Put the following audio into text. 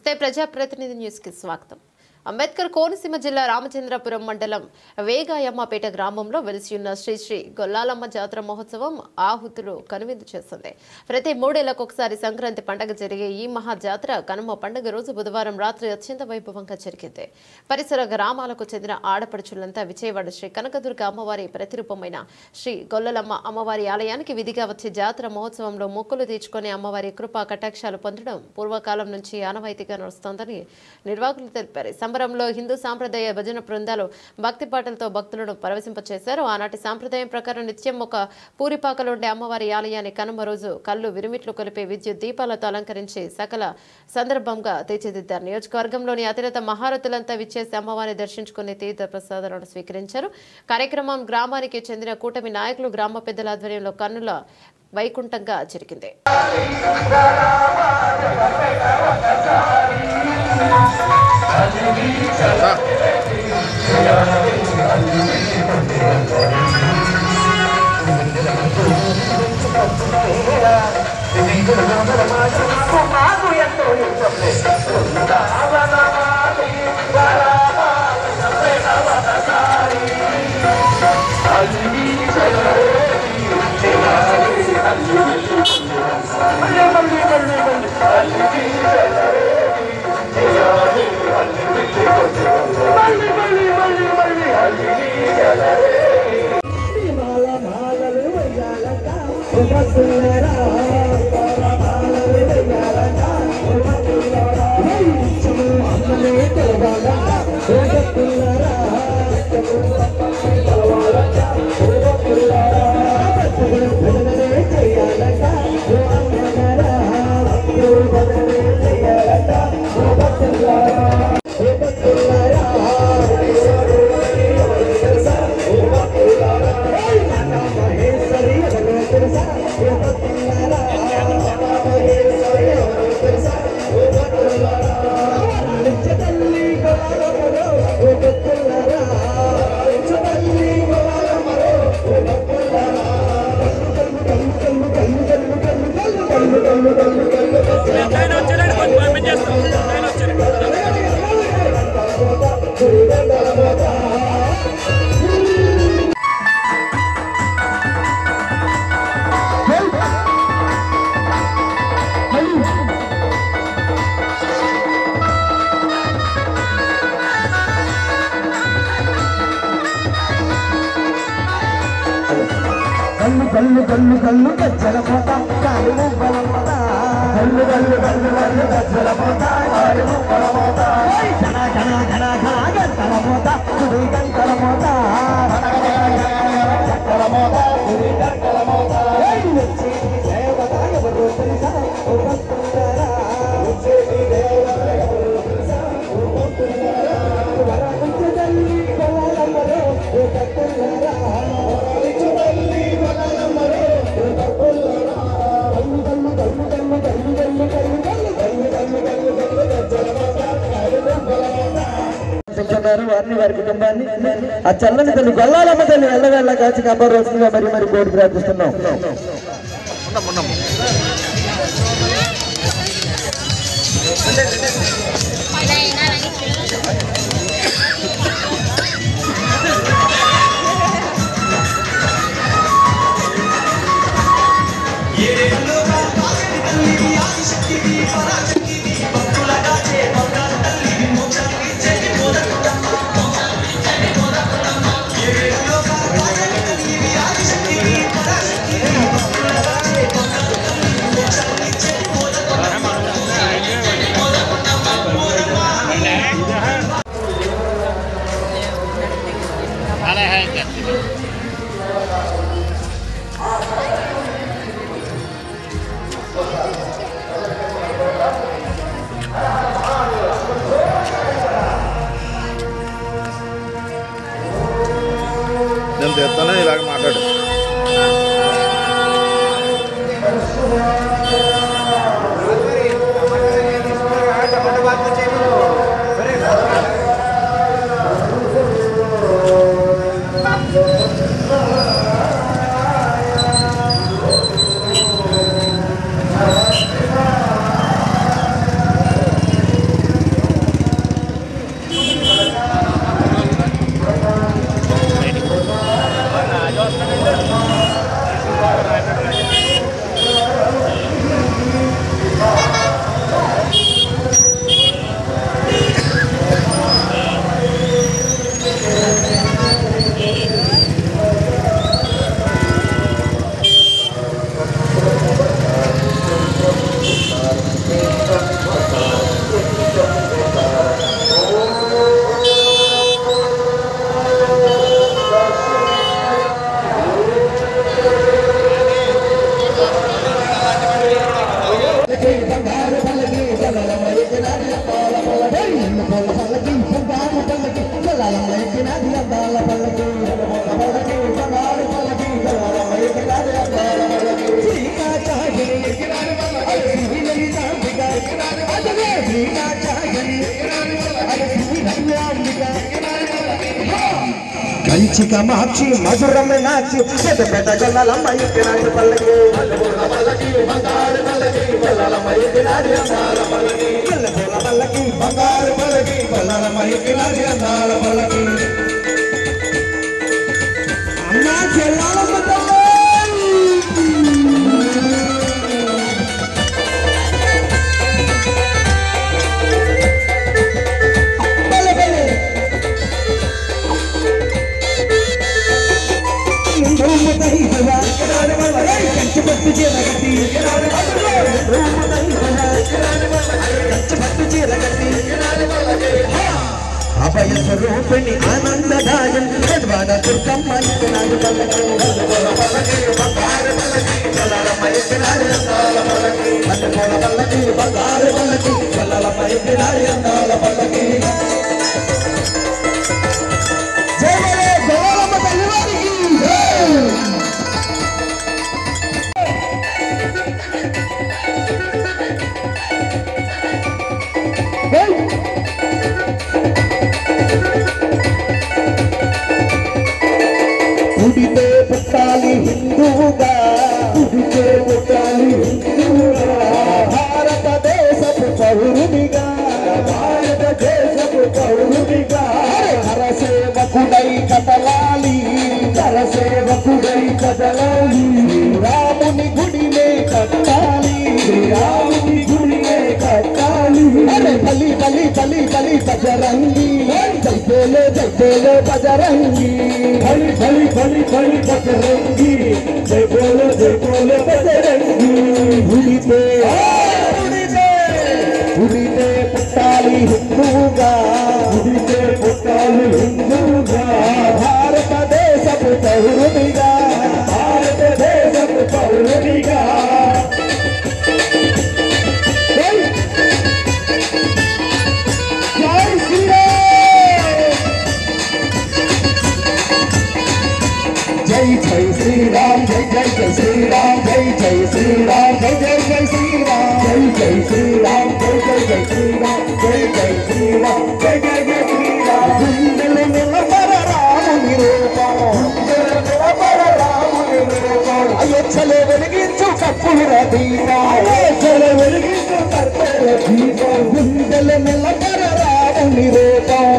నమస్తే ప్రజాప్రతినిధి న్యూస్ కి స్వాగతం. అంబేద్కర్ కోనసీమ జిల్లా రామచంద్రపురం మండలం వేగాయమ్మపేట గ్రామంలో వెలిసి ఉన్న శ్రీ శ్రీ గొల్లాలమ్మ జాతర మహోత్సవం ఆహుతులు కనువిందు చేస్తుంది. ప్రతి 3 ఏళ్లకు ఒకసారి సంక్రాంతి పండుగ జరిగే ఈ మహా జాతర కనుమ పండుగ రోజు బుధవారం రాత్రి అత్యంత వైభవంగా జరిగింది. పరిసర గ్రామాలకు చెందిన ఆడపడుచులంతా విజయవాడ శ్రీ కనకదుర్గ అమ్మవారి ప్రతిరూపమైన శ్రీ గొల్లలమ్మ అమ్మవారి ఆలయానికి విధిగా వచ్చే జాతర మహోత్సవంలో మొక్కులు తీర్చుకుని అమ్మవారి కృపా కటాక్షాలు పొందడం పూర్వకాలం నుంచి ఆనవాయితీగా నడుస్తోందని నిర్వాహకులు తెలిపారు. సంబరంలో హిందూ సాంప్రదాయ భజన బృందాలు భక్తి పాటలతో భక్తులను పరవశింపచేశారు. ఆనాటి సాంప్రదాయం ప్రకారం నిత్యం ఒక పూరిపాకలుండే అమ్మవారి ఆలయాన్ని కనుమ రోజు కళ్ళు విరిమిట్లు కొలిపే విద్యుత్ దీపాలతో అలంకరించి సకల సందర్భంగా తీర్చిదిద్దారు. నియోజకవర్గంలోని అతిరథ మహారథులంతా విచ్చేసి అమ్మవారిని దర్శించుకుని తీర్థ ప్రసాదాలను స్వీకరించారు. కార్యక్రమం గ్రామానికి చెందిన కూటమి నాయకులు గ్రామ పెద్దల ఆధ్వర్యంలో కన్నుల వైకుంఠంగా జరిగింది. కళ్ళు కళ్ళు కళ్ళు గజ్జల పోత కాలు మువ్వల పోత కళ్ళు కళ్ళు కళ్ళు కళ్ళు గజ్జల పోత కాలు మువ్వల పోత ఘన ఘన ఘన ఘన గంటల పోత గుడి గంటల పోత గంటల పోత గుడి గంటల పోత వచ్చేటి దేవత ఎవరు తెలుసా ఓ భక్తులారా వచ్చేటి దేవత ఎవరు తెలుసా ఓ భక్తులారా వరవంచదల్లి గొల్లలమ్మలో ఓ భక్తులారా వారిని వారి కుటుంబాన్ని ఆ చల్లని తల్లి గొల్లాలమ్మ తల్లి ఎల్లవేళ్ళ కాచి కాపాడవలసిందిగా మరి కోరి ప్రార్థిస్తున్నాం. నేను తెస్తానే ఇలాగ మాట్లాడు. కంచిక మార్చి మధురం నాచి పెద్ద పెద్ద గొల్లలమ్మ ఎక్కినాడు పల్లకి బంగారు పల్లకి గొల్లలమ్మ ఎక్కినాడు అందాల పల్లకి పల్లకి బంగారు పల్లకి గొల్లలమ్మ ఎక్కినాడు అందాల పల్లకి అన్నా చెల్లాలమ్మ అభయ స్వరూపిణి ఆనందదాయం గద్వాల దుర్గమ్మ ఇతనాడు పల్లకి బంగారు పల్లకి గొల్లలమ్మ ఎక్కినాడు అందాల పల్లకి పల్లకి బంగారు పల్లకి గొల్లలమ్మ ఎక్కినాడు అందాల పల్లకి జయ గొల్లలమ్మ తల్లివారికి ఉడితే పుట్టాలి హిందువుగా ఉడితే పుట్టాలి హిందువుగా భారతదేశపు పౌరునిగా భారతదేశపు పౌరునిగా హరసేవకుడై కదలాలి హరసేవకుడై కదలాలి రాముని గుడినే కట్టాలి రాముని గుడినే కట్టాలి అరే బలి బలి బలి బలి బజరంగి జై బోలో బజరంగి బలి బలి బలి బలి బజరంగి జై బోలో బజరంగి ఉడితే ఉడితే పుట్టాలి హిందువుగా ఉడితే పుట్టాలి హిందువుగా భారతదేశపు పౌరునిగా భారతదేశపు పౌరునిగా జై శ్రీరామ్ జై జై జై శ్రీరామ్ జై జై శ్రీరామ్ జై జై జై శ్రీరామ్ జై జై శ్రీరామ్ జై జై జై శ్రీరామ్ జై జై శ్రీరామ్ జై జై జై శ్రీరామ్ గుండెల నిలబడ రాముని రూపం గుండెల నిలబడ రాముని రూపం అయోధ్యలో వెలిగించు కర్పూర దీపం అయోధ్యలో వెలిగించు కర్పూర దీపం గుండెల నిలబడ రాముని రూపం